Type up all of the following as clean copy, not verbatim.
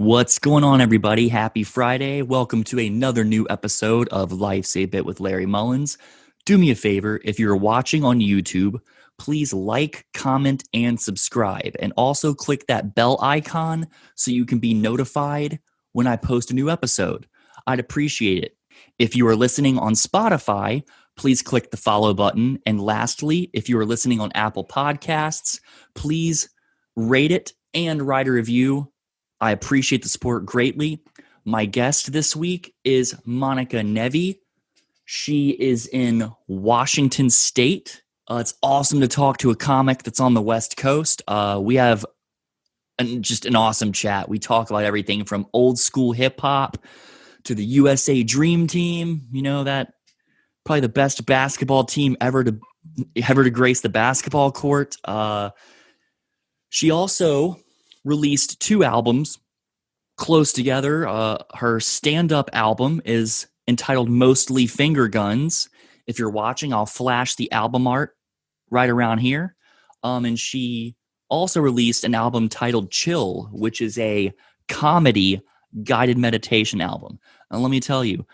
What's going on, everybody? Happy Friday. Welcome to another new episode of Life's a Bit with Larry Mullins. Do me a favor, if you're watching on YouTube, please like, comment, and subscribe. And also click that bell icon so you can be notified when I post a new episode. I'd appreciate it. If you are listening on Spotify, please click the follow button. And lastly, if you are listening on Apple Podcasts, please rate it and write a review. I appreciate the support greatly. My guest this week is Monica Nevi. She is in Washington State. It's awesome to talk to a comic that's on the West Coast. We have just an awesome chat. We talk about everything from old school hip hop to the USA Dream Team. You know, that probably the best basketball team ever to grace the basketball court. She also released 2 albums close together. Her stand-up album is entitled Mostly Finger Guns. If you're watching, I'll flash the album art right around here. And she also released an album titled Chill, which is a comedy guided meditation album. And let me tell you,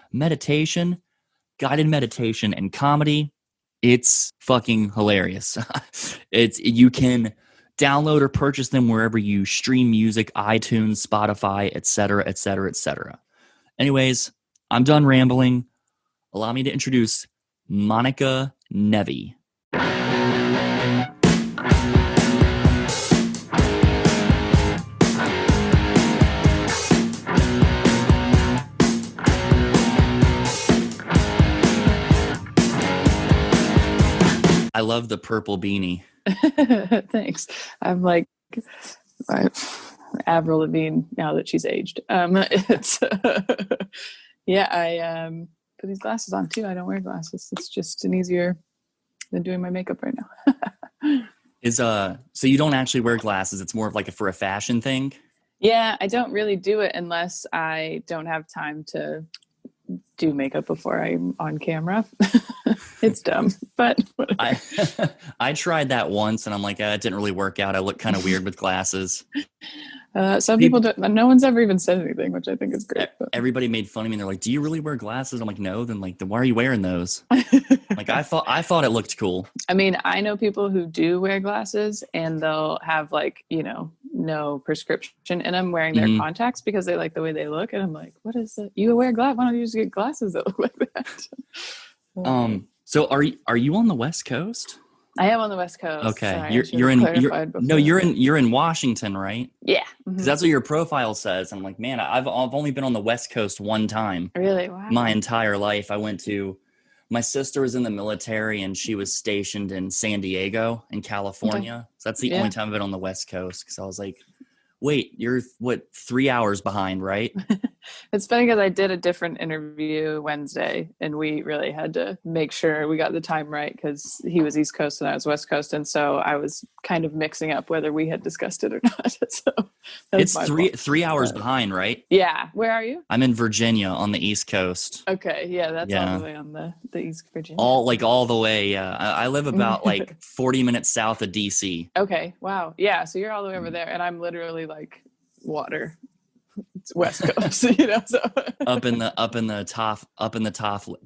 guided meditation and comedy, it's fucking hilarious. You can download or purchase them wherever you stream music, iTunes, Spotify, etc., etc., etc. Anyways, I'm done rambling. Allow me to introduce Monica Nevi. I love the purple beanie. Thanks. I'm like Avril Lavigne now that she's aged. It's I put these glasses on too. I don't wear glasses. It's just an easier than doing my makeup right now. So you don't actually wear glasses. It's more of like for a fashion thing. Yeah, I don't really do it unless I don't have time to do makeup before I'm on camera. It's dumb, but I tried that once and I'm like, it didn't really work out. I look kind of weird with glasses. Some people don't. No one's ever even said anything, which I think is great. Everybody made fun of me and they're like, do you really wear glasses? I'm like, no. Then why are you wearing those? Like, I thought it looked cool. I mean, I know people who do wear glasses and they'll have no prescription in them wearing their contacts because they like the way they look. And I'm like, what is it? You wear glasses? Why don't you just get glasses that look like that? So are you on the West Coast? I am on the West Coast. Okay. Sorry, you're in Washington, right? Yeah. Because that's what your profile says. I'm like, man, I've only been on the West Coast one time. Really? Wow. My entire life. My sister was in the military and she was stationed in San Diego in California. Okay. So that's the only time I've been on the West Coast. Because I was like, wait, you're 3 hours behind, right? It's funny because I did a different interview Wednesday and we really had to make sure we got the time right because he was East Coast and I was West Coast. And so I was kind of mixing up whether we had discussed it or not. So it's 3 hours behind, right? Yeah. Where are you? I'm in Virginia on the East Coast. Okay. Yeah. That's all the way on the East Virginia. All the way. Yeah. I live about 40 minutes south of DC. Okay. Wow. Yeah. So you're all the way over there and I'm literally like water. It's West Coast, So up in the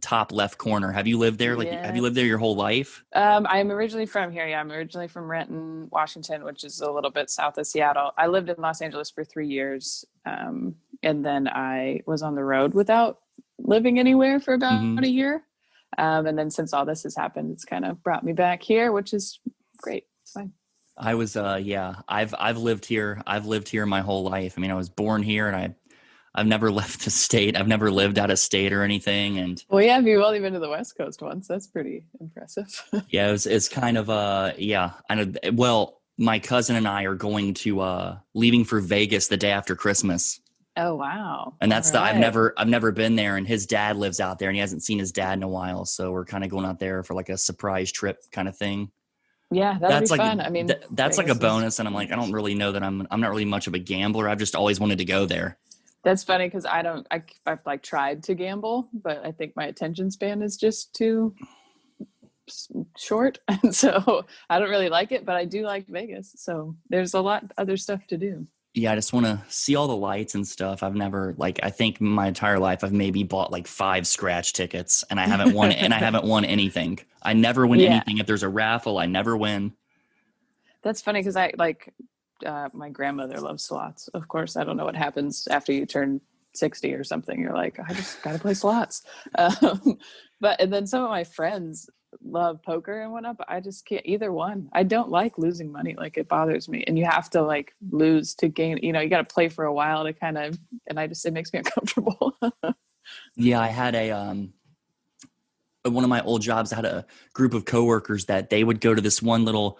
top left corner. Have you lived there? Have you lived there your whole life? I'm originally from here. Yeah, I'm originally from Renton, Washington, which is a little bit south of Seattle. I lived in Los Angeles for 3 years, and then I was on the road without living anywhere for about a year. And then since all this has happened, it's kind of brought me back here, which is great. It's fine. I was, I've lived here. I've lived here my whole life. I mean, I was born here and I've never left the state. I've never lived out of state or anything. And well, yeah, you've only been to the West Coast once. That's pretty impressive. Yeah, it's kind of, I know. Well, my cousin and I are going to, leaving for Vegas the day after Christmas. Oh, wow. And that's I've never been there and his dad lives out there and he hasn't seen his dad in a while. So we're kind of going out there for like a surprise trip kind of thing. Yeah, that's be fun. I mean, that's like a bonus. And I'm like, I don't really know that I'm not really much of a gambler. I've just always wanted to go there. That's funny because I've like tried to gamble, but I think my attention span is just too short. And so I don't really like it, but I do like Vegas. So there's a lot other stuff to do. Yeah, I just want to see all the lights and stuff. I've never like I think my entire life I've maybe bought like 5 scratch tickets and I haven't won anything. I never win Yeah, anything. If there's a raffle, I never win. that's funny because I like my grandmother loves slots. Of course, I don't know what happens after you turn 60 or something. You're like, I just got to play slots. But and then some of my friends love poker and whatnot, but I just can't either one. I don't like losing money. Like it bothers me. And you have to like lose to gain, you know, you got to play for a while to kind of, and I just, it makes me uncomfortable. Yeah, I had a one of my old jobs. I had a group of coworkers that they would go to this one little.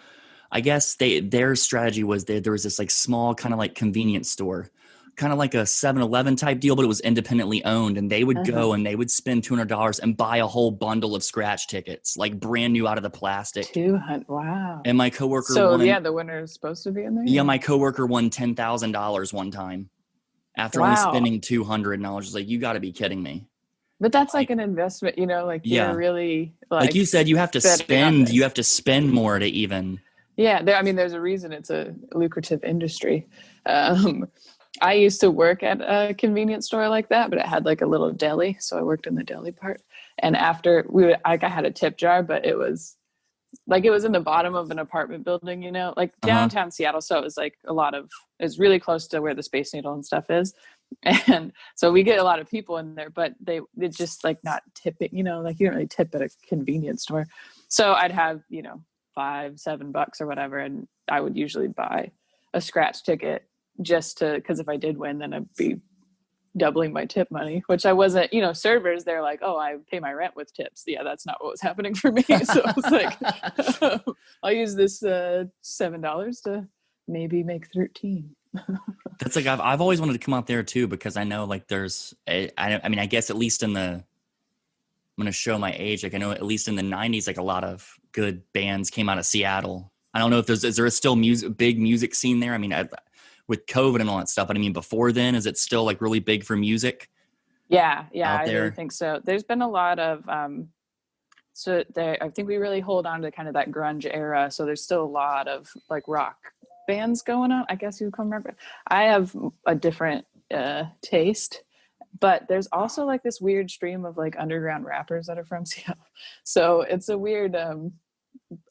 I guess their strategy was there was this like small kind of like convenience store, kind of like a 7-Eleven type deal, but it was independently owned. And they would Uh-huh. go and they would spend $200 and buy a whole bundle of scratch tickets, like brand new out of the plastic. 200. Wow. And my coworker So won. yeah, the winner is supposed to be in there. Yeah, Yeah. my coworker won $10,000 one time after only Wow. spending 200. And I was just like, you got to be kidding me. But that's like Like, an investment, you know, like you're yeah, really like you like said, betting on you this. have to spend more to even. Yeah, there, I mean, there's a reason it's a lucrative industry. Um, I used to work at a convenience store like that, but it had like a little deli, so I worked in the deli part. And after we would, like, I had a tip jar, but it was like it was in the bottom of an apartment building, you know, like Uh-huh. downtown Seattle. So it was like a lot of, it's really close to where the Space Needle and stuff is. And so we get a lot of people in there, but they just like not tipping, you know, like you don't really tip at a convenience store. So I'd have, you know, $5-7 or whatever. And I would usually buy a scratch ticket just to, because if I did win, then I'd be doubling my tip money, which I wasn't, you know, servers, they're like, oh, I pay my rent with tips. Yeah, that's not what was happening for me. So I was like, I'll use this $7 to maybe make 13. That's like I've always wanted to come out there too because I know like there's I mean I guess at least in the I'm going to show my age, like I know at least in the 90s like a lot of good bands came out of Seattle. I don't know if is there still big music scene there? I mean with COVID and all that stuff, but I mean before then is it still like really big for music Yeah, out I really there? think so. There's been a lot of so there, I think we really hold on to kind of that grunge era. So there's still a lot of like rock bands going on. I guess you would come remember. I have a different taste, but there's also like this weird stream of like underground rappers that are from Seattle. So it's a weird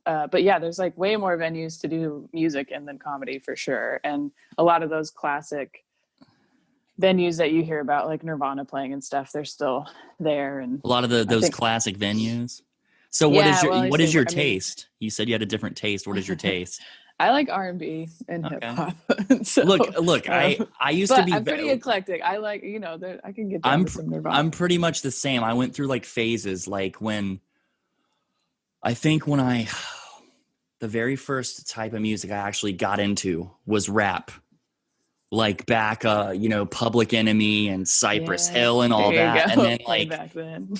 but yeah, there's like way more venues to do music in than comedy for sure. And a lot of those classic venues that you hear about, like Nirvana playing and stuff, they're still there. And A lot of I those think, classic venues. So yeah, well, I what say, is your I mean, taste? You said you had a different taste. What is your taste? I like R&B and hip Okay. hop. So, Look, I used to but be I'm pretty eclectic. I like, you know, I can get down I'm to some Nirvana. I'm pretty much the same. I went through like phases like when I the very first type of music I actually got into was rap. Like back Public Enemy and Cypress Yeah, Hill and all there you that. And go. then Way back then.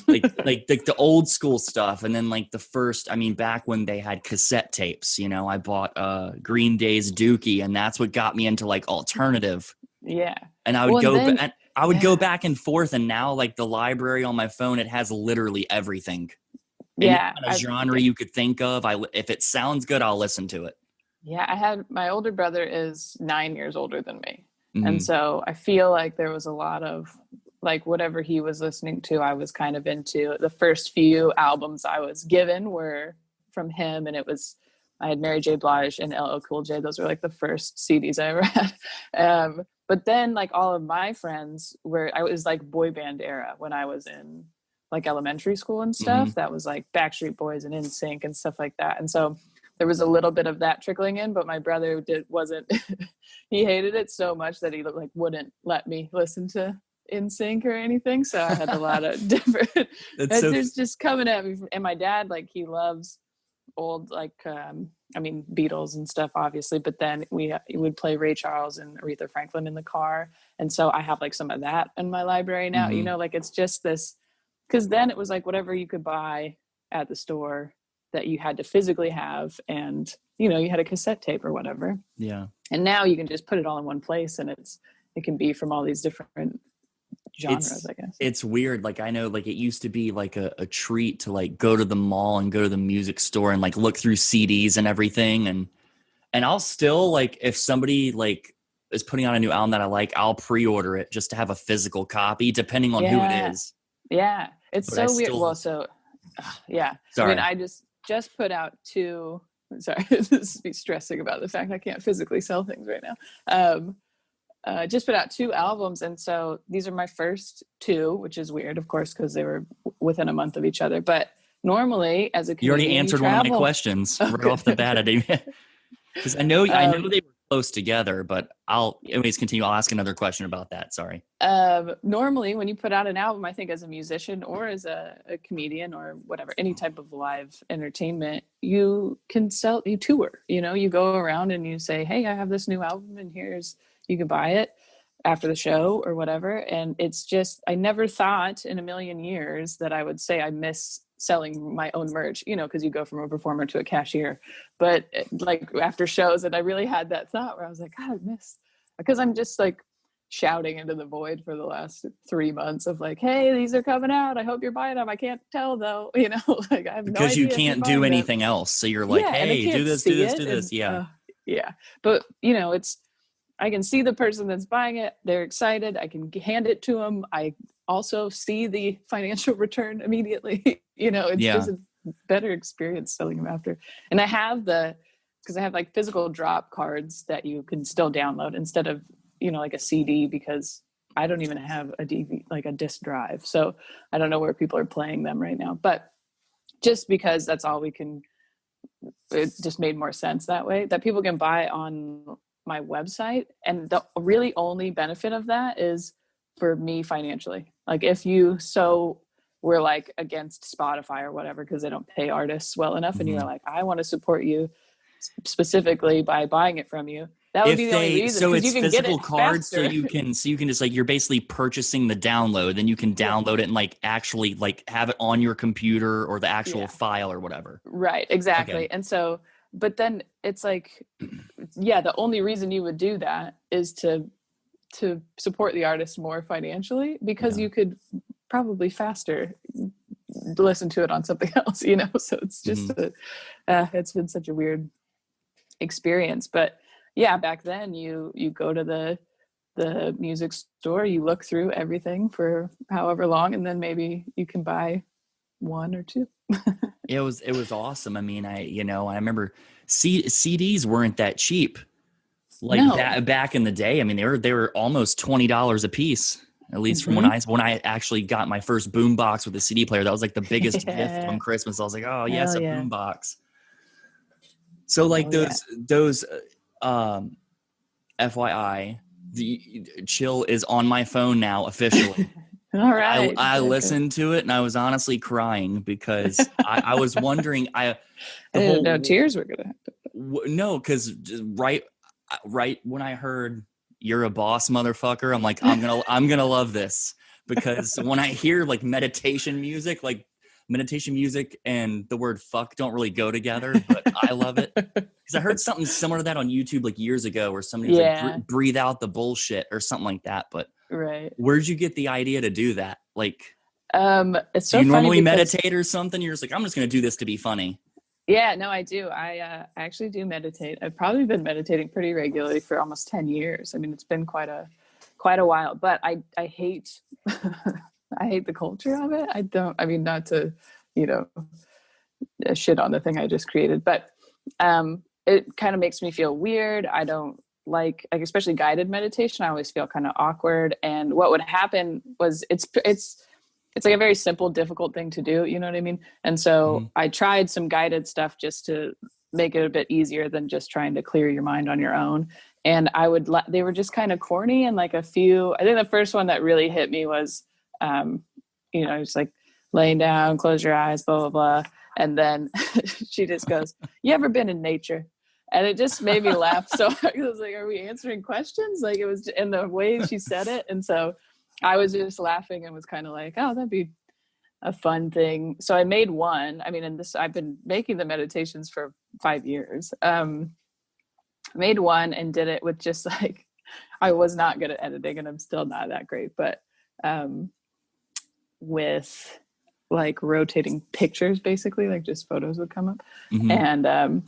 like the old school stuff. And then like the first, I mean, back when they had cassette tapes, I bought Green Day's Dookie, and that's what got me into like alternative. Yeah. And I would Well, and go then, and I would go yeah, back and forth, and now like the library on my phone, it has literally everything. Any yeah, kind of genre you could think of. If it sounds good, I'll listen to it. yeah. I had my older brother is 9 years older than me. And Hmm. so I feel like there was a lot of like whatever he was listening to, I was kind of into. The first few albums I was given were from him, and I had Mary J. Blige and LL Cool J. Those were like the first CDs I ever had. But then like all of my friends I was like boy band era when I was in like elementary school and Hmm. stuff. That was like Backstreet Boys and NSYNC and stuff like that. And so there was a little bit of that trickling in, but my brother wasn't he hated it so much that he like wouldn't let me listen to NSYNC or anything. So I had a lot of different That's so. it's just coming at me. And my dad, like he loves old like I mean Beatles and stuff obviously, but then we would play Ray Charles and Aretha Franklin in the car. And so I have like some of that in my library now, you Mhm. know, like it's just this, because then it was like whatever you could buy at the store that you had to physically have, and you know you had a cassette tape or whatever, Yeah. and now you can just put it all in one place, and it can be from all these different genres, It's I guess. it's weird. Like I know like it used to be like a treat to like go to the mall and go to the music store and like look through CDs and everything, and I'll still like if somebody like is putting out a new album that I like, I'll pre-order it just to have a physical copy, depending on who it is. Yeah. It's But I so weird. still, Well, so yeah. I mean, sorry. I just put out two. Sorry, this is me stressing about the fact I can't physically sell things right now. Just put out 2 albums, and so these are my first 2, which is weird, of course, because they were within a month of each other. But normally, as a You already comedian, you answered one of my travel. questions Oh, right off good. the bat. I didn't, because I know um, they were close together, but I'll anyways continue. I'll ask another question about that. Sorry. Normally, when you put out an album, I think as a musician or as a comedian or whatever, any type of live entertainment, you tour. You go around and you say, "Hey, I have this new album, and you can buy it after the show or whatever." And it's just, I never thought in a million years that I would say I miss selling my own merch, because you go from a performer to a cashier. But like after shows, and I really had that thought where I was like, God, I miss, because I'm just like shouting into the void for the last 3 months of like, hey, these are coming out, I hope you're buying them, I can't tell though, like I have no Because you idea if you're can't do buying them. anything else. So you're like, Yeah, and I hey, do can't this, do see this, do it, this. and Yeah. yeah. But it's, I can see the person that's buying it, they're excited, I can hand it to them, I also see the financial return immediately. It's Yeah. just a better experience selling them after. And because I have like physical drop cards that you can still download instead of like a CD, because I don't even have a DVD, like a disc drive, so I don't know where people are playing them right now. But just because that's all we can, it just made more sense that way, that people can buy on my website. And the really only benefit of that is for me financially. Like if you we're like against Spotify or whatever because they don't pay artists well enough, and you're like, I want to support you specifically by buying it from you, that would be the only reason, So because you it's can get physical it cards, so faster. you can just like, you're basically purchasing the download, then you can Yeah. download it and like actually like have it on your computer or the actual Yeah. file or whatever. Right, exactly. Okay. And so, but then it's like, yeah, the only reason you would do that is to support the artist more financially, because Yeah. you could probably faster listen to it on something else, so it's just it's been such a weird experience. But yeah, back then you go to the music store, you look through everything for however long, and then maybe you can buy 1 or 2. It was awesome. I mean, I remember CDs weren't that cheap. Like No. back in the day, I mean, they were almost $20 a piece. At least from Mm-hmm. when I actually got my first boom box with a CD player, that was like the biggest gift on Yeah. Christmas. I was like, oh yes, Hell a yeah. boom box. So like Oh yeah. those FYI, the Chill is on my phone now officially. All And right. I Very good. listened to it and I was honestly crying because I was wondering, I the didn't know whole tears were gonna happen. no, because right when I heard you're a boss motherfucker, I'm like, I'm gonna love this, because when I hear like meditation music and the word fuck don't really go together, but I love it because I heard something similar to that on YouTube like years ago, where somebody was Yeah. like, breathe out the bullshit or something like that. But Right. where'd you get the idea to do that? Like, It's do so you funny normally because, meditate or something? You're just like, I'm just gonna do this to be funny. yeah, no, I do. I actually do meditate. I've probably been meditating pretty regularly for almost 10 years. I mean, it's been quite a while, but I hate I hate the culture of it. I mean, not to, you know, shit on the thing I just created, but it kind of makes me feel weird. I don't like especially guided meditation. I always feel kind of awkward. And what would happen was it's like a very simple, difficult thing to do. You know what I mean? And so I tried some guided stuff just to make it a bit easier than just trying to clear your mind on your own. And they were just kind of corny. And like I think the first one that really hit me was, just like laying down, close your eyes, blah, blah, blah. And then she just goes, you ever been in nature? And it just made me laugh. So I was like, are we answering questions? Like it was in the way she said it. And so I was just laughing and was kind of like, oh, that'd be a fun thing. So I made one. I mean, I've been making the meditations for 5 years. Made one and did it with just like, I was not good at editing and I'm still not that great, but with like rotating pictures, basically, like just photos would come up. Mm-hmm. And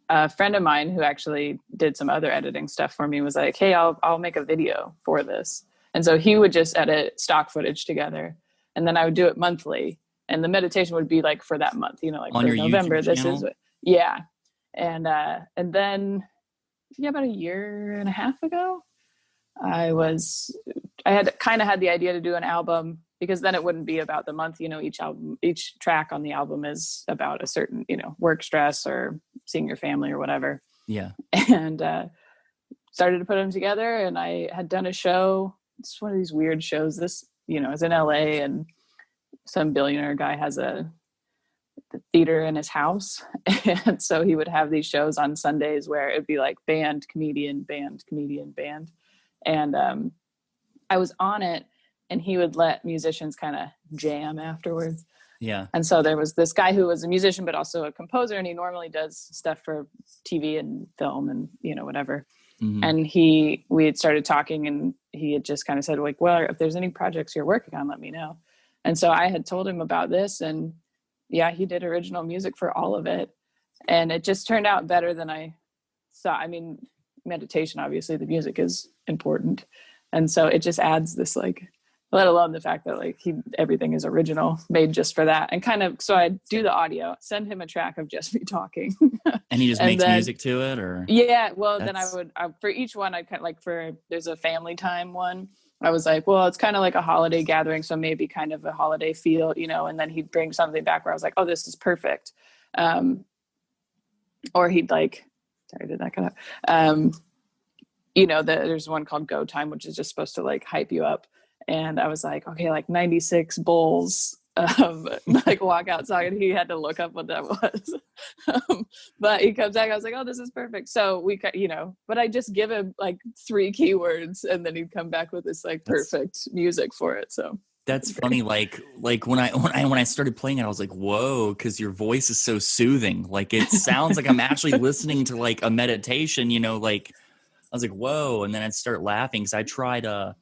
a friend of mine who actually did some other editing stuff for me was like, hey, I'll make a video for this. And so he would just edit stock footage together, and then I would do it monthly. And the meditation would be like for that month, like On for your YouTube November, this channel? is yeah. And then about a year and a half ago, I had kind of had the idea to do an album, because then it wouldn't be about the month. Each track on the album is about a certain, work stress or seeing your family or whatever. Yeah. And started to put them together. And I had done a show. It's one of these weird shows. This, is in LA, and some billionaire guy has a theater in his house. And so he would have these shows on Sundays where it'd be like band, comedian, band, comedian, band. And I was on it, and he would let musicians kind of jam afterwards. Yeah. And so there was this guy who was a musician, but also a composer. And he normally does stuff for TV and film and, whatever. Mm-hmm. And we had started talking, and he had just kind of said, like, well, if there's any projects you're working on, let me know. And so I had told him about this, and yeah, he did original music for all of it. And it just turned out better than I thought. I mean, meditation, obviously the music is important. And so it just adds this, like, let alone the fact that like everything is original, made just for that. And kind of, so I do the audio, send him a track of just me talking. And he just makes music to it, or? Yeah. Well, then I would, for each one, I'd kind of like, there's a family time one. I was like, well, it's kind of like a holiday gathering, so maybe kind of a holiday feel, and then he'd bring something back where I was like, oh, this is perfect. Or he'd like, sorry, did that cut out? There's one called Go Time, which is just supposed to like hype you up. And I was like, okay, like 96 bowls of like walkout song. And he had to look up what that was. But he comes back, I was like, oh, this is perfect. So we, but I just give him like 3 keywords, and then he'd come back with this like perfect music for it. So that's funny. Like when I started playing it, I was like, whoa, because your voice is so soothing. Like it sounds like I'm actually listening to like a meditation, like I was like, whoa. And then I'd start laughing because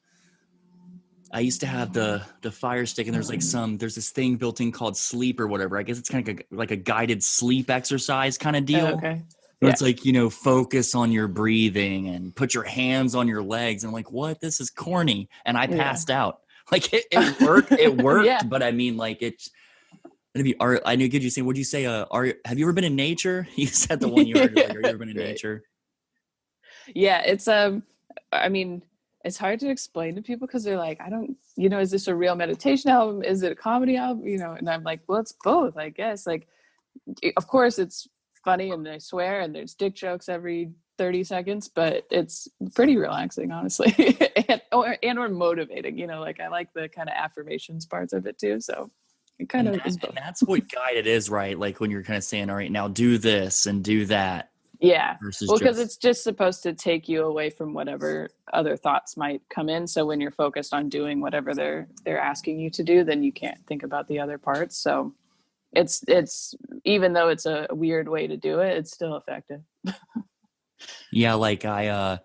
I used to have the Fire Stick, and there's this thing built in called Sleep or whatever. I guess it's kind of like a guided sleep exercise kind of deal. Oh, okay. Where it's like, focus on your breathing and put your hands on your legs. And I'm like, what? This is corny. And I passed out. Like it worked. It worked. Yeah. But I mean, like it's gonna be art. I knew. Could you say? Would you say? Have you ever been in nature? You said the one you heard. Like, have you ever been in nature? Yeah, it's I mean, it's hard to explain to people because they're like, I don't, is this a real meditation album? Is it a comedy album? And I'm like, well, it's both, I guess. Like, of course, it's funny, and I swear, and there's dick jokes every 30 seconds, but it's pretty relaxing, honestly, or motivating. Like I like the kind of affirmations parts of it too. So it kind of is both. And that's what guided is, right? Like when you're kind of saying, all right, now do this and do that. Yeah. Well, because it's just supposed to take you away from whatever other thoughts might come in. So when you're focused on doing whatever they're asking you to do, then you can't think about the other parts. So it's even though it's a weird way to do it, it's still effective. Yeah. Like what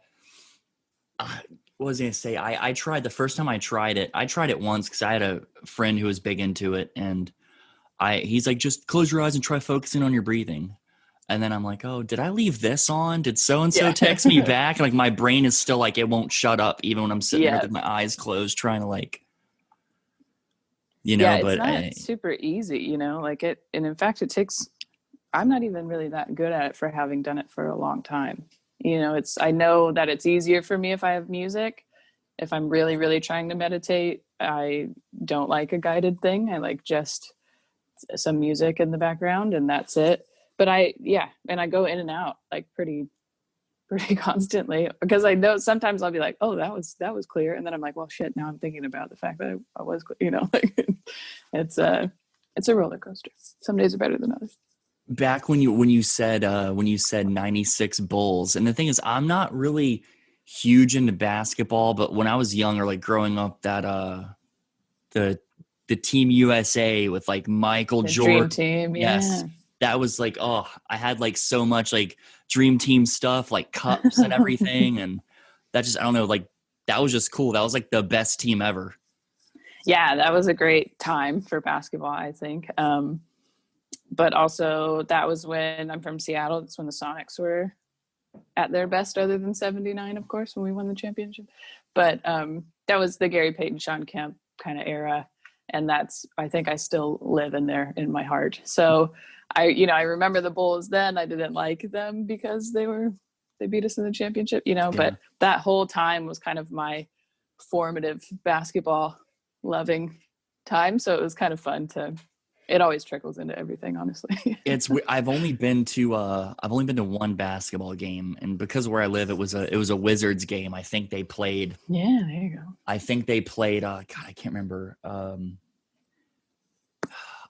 was I going to say? I tried the first time I tried it once because I had a friend who was big into it, and he's like, just close your eyes and try focusing on your breathing. And then I'm like, oh, did I leave this on? Did so-and-so text me back? And like my brain is still like, it won't shut up even when I'm sitting there with my eyes closed trying to like, but it's not super easy, like it. And in fact, I'm not even really that good at it for having done it for a long time. I know that it's easier for me if I have music. If I'm really, really trying to meditate, I don't like a guided thing. I like just some music in the background, and that's it. But and I go in and out like pretty constantly, because I know sometimes I'll be like, oh, that was clear. And then I'm like, well, shit, now I'm thinking about the fact that I was, like it's a roller coaster. Some days are better than others. Back when you said 96 Bulls, and the thing is, I'm not really huge into basketball, but when I was younger, like growing up, that the Team USA with like Michael Jordan, Dream Team, yes. That was like, oh, I had like so much like dream team stuff, like cups and everything. And that just, I don't know, like that was just cool. That was like the best team ever. Yeah, that was a great time for basketball, I think. but also that was when I'm from Seattle. That's when the Sonics were at their best, other than '79, of course, when we won the championship. But that was the Gary Payton, Sean Kemp kind of era, and that's, I think I still live in there in my heart. So I remember the Bulls then. I didn't like them because they beat us in the championship, Yeah. but that whole time was kind of my formative basketball loving time. So it was kind of fun it always trickles into everything, honestly. I've only been to one basketball game, and because of where I live, it was a Wizards game. I think they played. Yeah, there you go. I think they played. God, I can't remember. I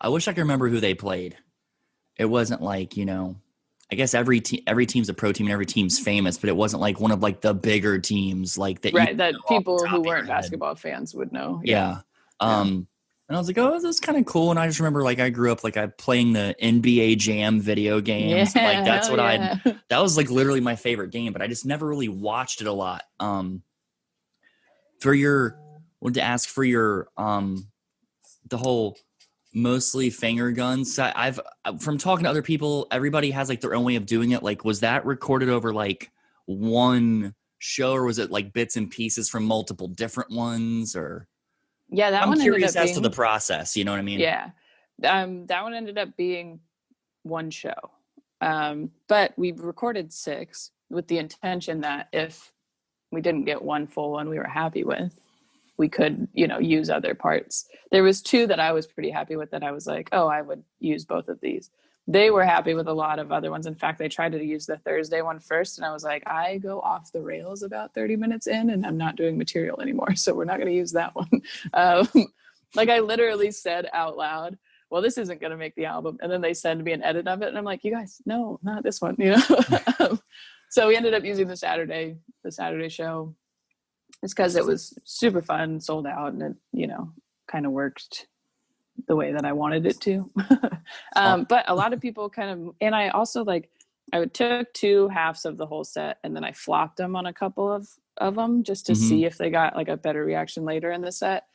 wish I could remember who they played. It wasn't like, I guess every team's a pro team and every team's famous, but it wasn't like one of like the bigger teams like that. Right, that Off the people top who of your weren't head. basketball fans would know. Yeah. Yeah. And I was like, oh, this is kind of cool. And I just remember like I grew up like I playing the NBA Jam video Yeah, games. And, like that's hell what yeah. that was like literally my favorite game, but I just never really watched it a lot. Wanted to ask for your the whole mostly finger guns. I've from talking to other people, everybody has like their own way of doing it. Like, was that recorded over like one show, or was it like bits and pieces from multiple different ones? Or Yeah, that I'm one ended curious up as to the being, process. You know what I mean? yeah. That one ended up being one show. But we recorded 6 with the intention that if we didn't get one full one we were happy with, we could, use other parts. There was 2 that I was pretty happy with that I was like, oh, I would use both of these. They were happy with a lot of other ones. In fact, they tried to use the Thursday one first, and I was like, I go off the rails about 30 minutes in, and I'm not doing material anymore, so we're not going to use that one. Um, like I literally said out loud, well, this isn't going to make the album. And then they send me an edit of it, and I'm like, you guys, no, not this one, So we ended up using the Saturday show. It's because it was super fun, sold out, and it, kind of worked the way that I wanted it to. But a lot of people kind of, and I also I took 2 halves of the whole set and then I flopped them on a couple of them just to Mm-hmm. see if they got like a better reaction later in the set.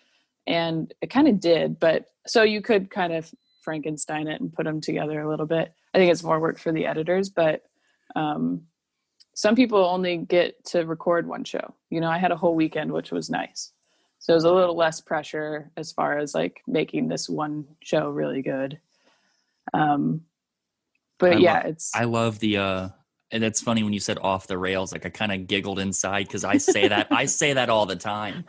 And it kind of did, but so you could kind of Frankenstein it and put them together a little bit. I think it's more work for the editors, but some people only get to record one show. I had a whole weekend, which was nice. So it was a little less pressure as far as like making this one show really good. But I love the and it's funny when you said off the rails, like I kind of giggled inside because I say that all the time.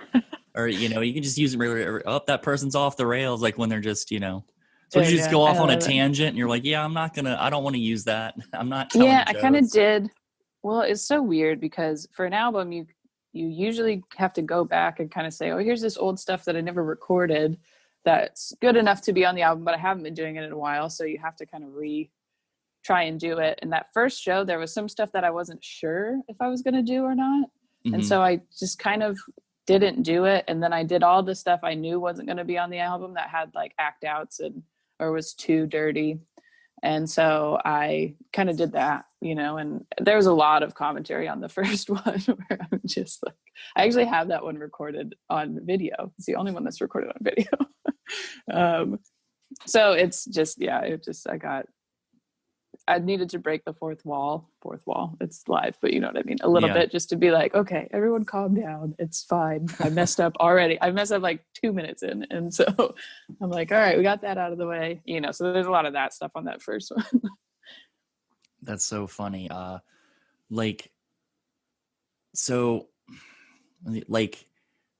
Or you can just use it really, oh, that person's off the rails, like when they're just so you just go off on a tangent and you're like, yeah, I don't want to use that. I'm not telling jokes. I kind of did. Well, it's so weird because for an album you usually have to go back and kind of say, oh, here's this old stuff that I never recorded that's good enough to be on the album, but I haven't been doing it in a while. So you have to kind of try and do it. And that first show, there was some stuff that I wasn't sure if I was going to do or not. Mm-hmm. And so I just kind of didn't do it. And then I did all the stuff I knew wasn't going to be on the album that had like act outs or was too dirty. And so I kind of did that, and there was a lot of commentary on the first one where I'm just like, I actually have that one recorded on video. It's the only one that's recorded on video. So it's just, I needed to break the fourth wall. It's live, but you know what I mean? A little bit just to be like, okay, everyone calm down. It's fine. I messed up already. I messed up like 2 minutes in. And so I'm like, all right, we got that out of the way. So there's a lot of that stuff on that first one. That's so funny.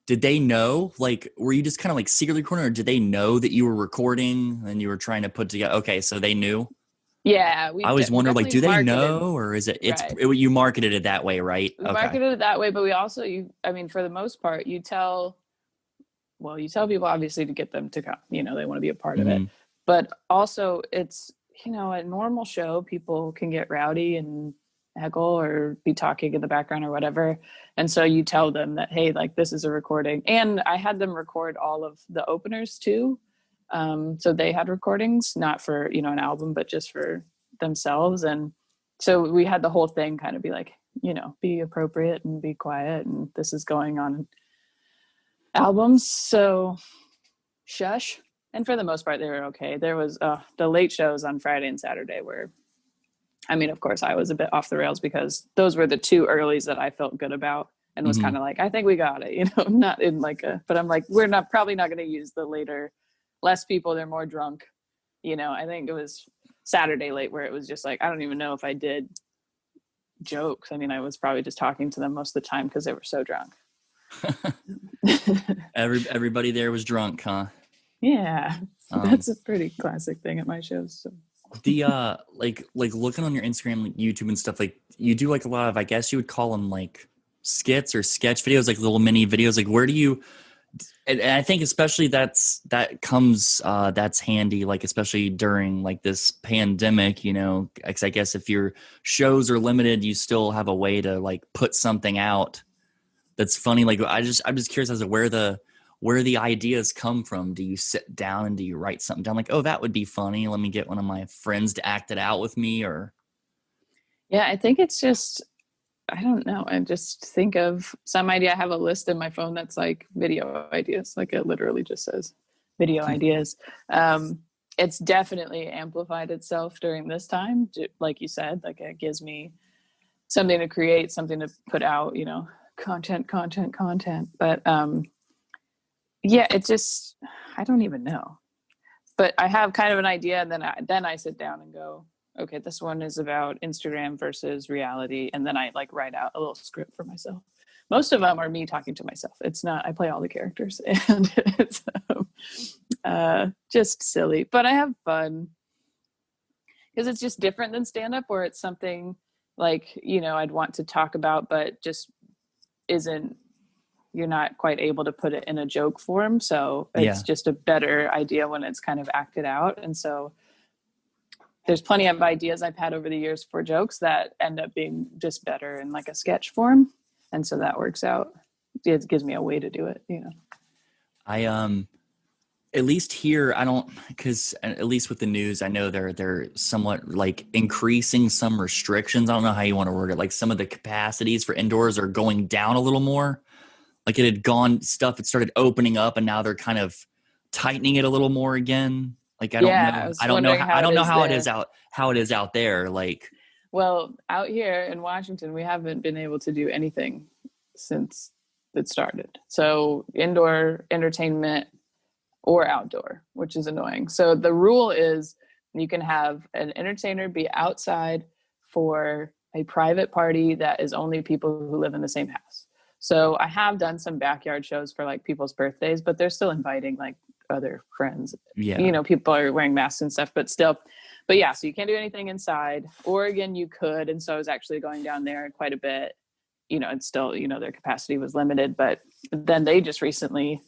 Did they know, were you just kind of like secretly recording, or did they know that you were recording and you were trying to put together? Okay. So they knew. Yeah, I always wonder, do they know, or is you marketed it that way, right? We marketed it that way, but we also, for the most part, you tell people obviously to get them to come, they want to be a part of it. But also it's, a normal show, people can get rowdy and heckle or be talking in the background or whatever. And so you tell them that, hey, like this is a recording. And I had them record all of the openers too. So they had recordings, not for, an album, but just for themselves. And so we had the whole thing kind of be like, be appropriate and be quiet. And this is going on albums. So shush. And for the most part, they were okay. There was the late shows on Friday and Saturday were, I mean, of course, I was a bit off the rails because those were the two earlies that I felt good about and was kind of like, I think we got it, not in like but I'm like, we're probably not going to use the later, less people, they're more drunk. I think it was Saturday late where it was just like, I don't even know if I did jokes. I mean, I was probably just talking to them most of the time because they were so drunk. Everybody there was drunk, huh? Yeah, that's a pretty classic thing at my shows. So. The like looking on your Instagram, like YouTube and stuff, like you do like a lot of, I guess you would call them like skits or sketch videos, like little mini videos. Like where do you? And I think especially that's handy, like especially during like this pandemic, 'cause I guess if your shows are limited, you still have a way to like put something out that's funny. Like I'm just curious as to where the ideas come from. Do you sit down and do you write something down like, oh, that would be funny, let me get one of my friends to act it out with me? Or yeah, I think it's just, I don't know. I just think of some idea. I have a list in my phone that's like video ideas. Like it literally just says video ideas. It's definitely amplified itself during this time. Like you said, like it gives me something to create, something to put out, content. But yeah, it just, I don't even know. But I have kind of an idea, and then I sit down and go, okay, this one is about Instagram versus reality. And then I like write out a little script for myself. Most of them are me talking to myself. It's not, I play all the characters and it's just silly, but I have fun because it's just different than stand-up where it's something like, I'd want to talk about, but just you're not quite able to put it in a joke form. So it's just a better idea when it's kind of acted out. And so there's plenty of ideas I've had over the years for jokes that end up being just better in like a sketch form. And so that works out. It gives me a way to do it, I, at least here, I don't, because at least with the news, I know they're somewhat like increasing some restrictions. I don't know how you want to word it. Like some of the capacities for indoors are going down a little more. Like it started opening up and now they're kind of tightening it a little more again. Like, I don't know how it is out there. Like, well, out here in Washington, we haven't been able to do anything since it started. So indoor entertainment or outdoor, which is annoying. So the rule is you can have an entertainer be outside for a private party that is only people who live in the same house. So I have done some backyard shows for like people's birthdays, but they're still inviting like other friends. Yeah. People are wearing masks and stuff, but yeah, so you can't do anything inside. Oregon, you could. And so I was actually going down there quite a bit, it's still, their capacity was limited, but then they just recently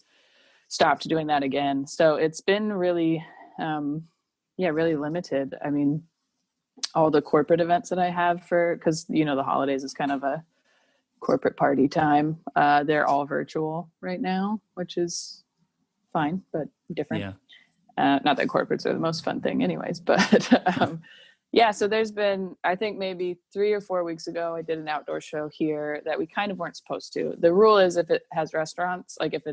stopped doing that again. So it's been really, really limited. I mean, all the corporate events that I have because, the holidays is kind of a corporate party time. They're all virtual right now, which is fine, but different. Yeah. Not that corporates are the most fun thing anyways, but so there's been, I think maybe 3 or 4 weeks ago, I did an outdoor show here that we kind of weren't supposed to. The rule is if it has restaurants, like if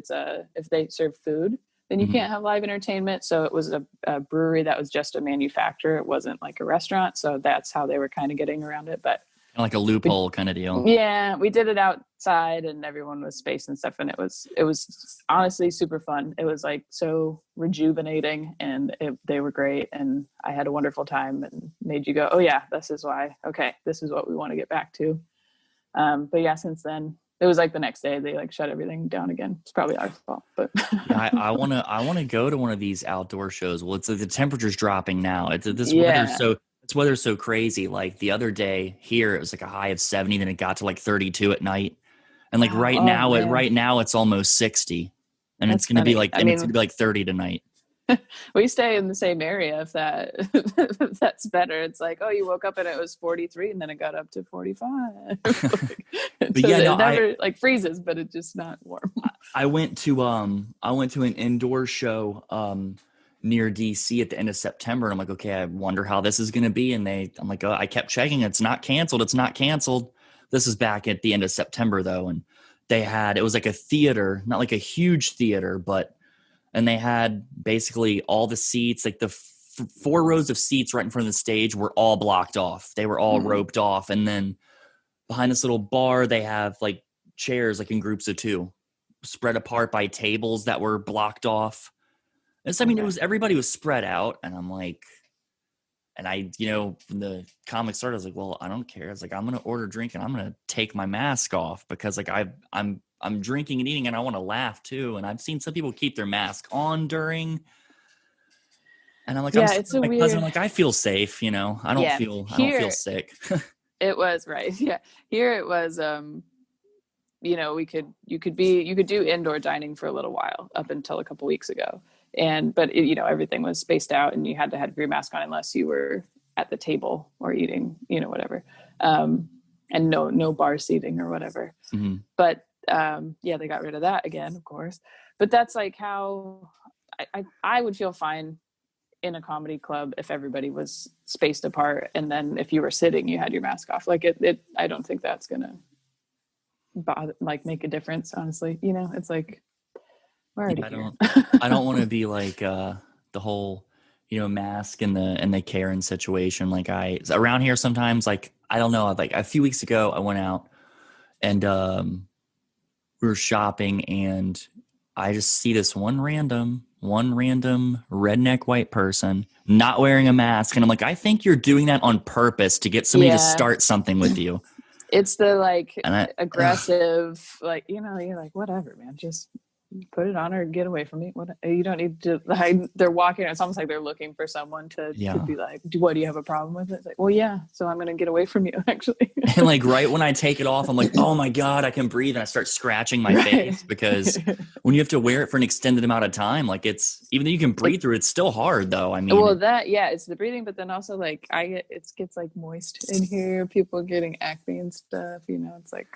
they serve food, then you can't have live entertainment. So it was a brewery that was just a manufacturer. It wasn't like a restaurant. So that's how they were kind of getting around it. But like a loophole kind of deal. Yeah, we did it outside and everyone was spaced and stuff. And it was honestly super fun. It was like so rejuvenating and they were great. And I had a wonderful time and made you go, oh yeah, this is why. Okay, this is what we want to get back to. But yeah, since then, it was like the next day they like shut everything down again. It's probably our fault, but yeah, I want to go to one of these outdoor shows. Well, it's the temperature's dropping now. Weather's so crazy. Like the other day here, it was like a high of 70, then it got to like 32 at night. And like right now it's almost 60. And it's going to be like, it's going to be like 30 tonight. We stay in the same area if that's better. It's like, oh, you woke up and it was 43 and then it got up to 45. But yeah, it never like freezes, but it's just not warm. I went to an indoor show near DC at the end of September. And I'm like, okay, I wonder how this is going to be. And I'm like, oh, I kept checking. It's not canceled. This is back at the end of September though. And it was like a theater, not like a huge theater, but and they had basically all the seats, like the 4 rows of seats right in front of the stage were all blocked off. They were all roped off. And then behind this little bar, they have like chairs, like in groups of 2, spread apart by tables that were blocked off. And so, I mean, everybody was spread out, and I'm like, and I, when the comic started, I was like, well, I don't care. I was like, I'm going to order a drink and I'm going to take my mask off because like I'm drinking and eating and I want to laugh too. And I've seen some people keep their mask on during, and I'm like, I'm it's my cousin, like, I feel safe, I don't feel sick. It was right. Yeah. Here it was, you could do indoor dining for a little while up until a couple weeks ago. But everything was spaced out and you had to have your mask on unless you were at the table or eating, whatever. And no bar seating or whatever. Mm-hmm. But they got rid of that again, of course. But that's like how I would feel fine in a comedy club if everybody was spaced apart. And then if you were sitting, you had your mask off. Like I don't think that's going to bother, like make a difference, honestly. It's like, I don't want to be like the whole mask and the Karen situation. Like around here sometimes, like I don't know, like a few weeks ago I went out and we were shopping and I just see this one random redneck white person not wearing a mask, and I'm like, I think you're doing that on purpose to get somebody to start something with you. It's the like aggressive, like you're like, whatever, man, just put it on or get away from me. What, you don't need to hide. They're walking. It's almost like they're looking for someone to be like, what, do you have a problem with it? It's like, well, yeah. So I'm going to get away from you, actually. And like, right when I take it off, I'm like, oh my God, I can breathe. And I start scratching my face because when you have to wear it for an extended amount of time, like even though you can breathe through it, it's still hard though. I mean, well, it's the breathing, but then also like it gets like moist in here. People getting acne and stuff, it's like,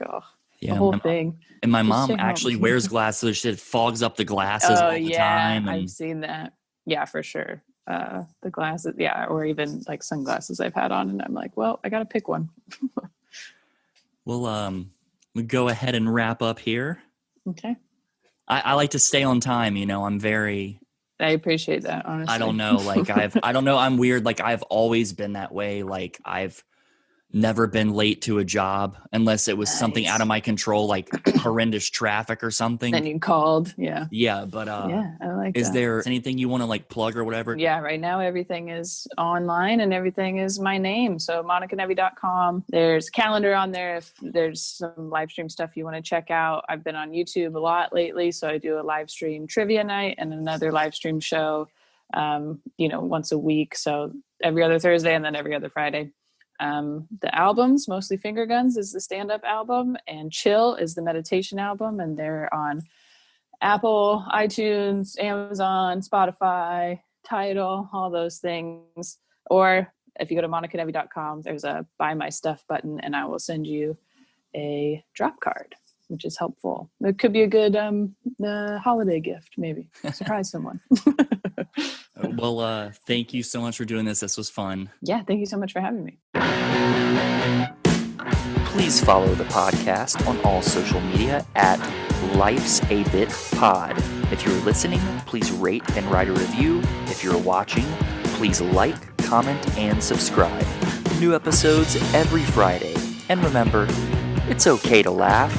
the whole thing. And my mom actually wears glasses. It fogs up the glasses all the time. I've seen that. Yeah, for sure. The glasses, or even like sunglasses I've had on, and I'm like, well, I got to pick one. Well, we go ahead and wrap up here. Okay. I like to stay on time. I appreciate that, honestly. I don't know. Like I don't know. I'm weird. Like I've always been that way. Like I've never been late to a job unless it was something out of my control, like horrendous traffic or something. Then you called. Yeah. But I like is there anything you want to like plug or whatever? Yeah, right now everything is online and everything is my name. So monicanevi.com. There's a calendar on there if there's some live stream stuff you want to check out. I've been on YouTube a lot lately, so I do a live stream trivia night and another live stream show once a week. So every other Thursday and then every other Friday. The albums, Mostly Finger Guns is the stand-up album, and Chill is the meditation album, and they're on Apple, iTunes, Amazon, Spotify, Tidal, all those things. Or if you go to monicanevi.com, there's a buy my stuff button, and I will send you a drop card, which is helpful. It could be a good holiday gift, maybe. Surprise someone. Well, thank you so much for doing this. This was fun. Yeah, thank you so much for having me. Please follow the podcast on all social media at Life's a Bit Pod. If you're listening, please rate and write a review. If you're watching, please like, comment, and subscribe. New episodes every Friday. And remember, it's okay to laugh.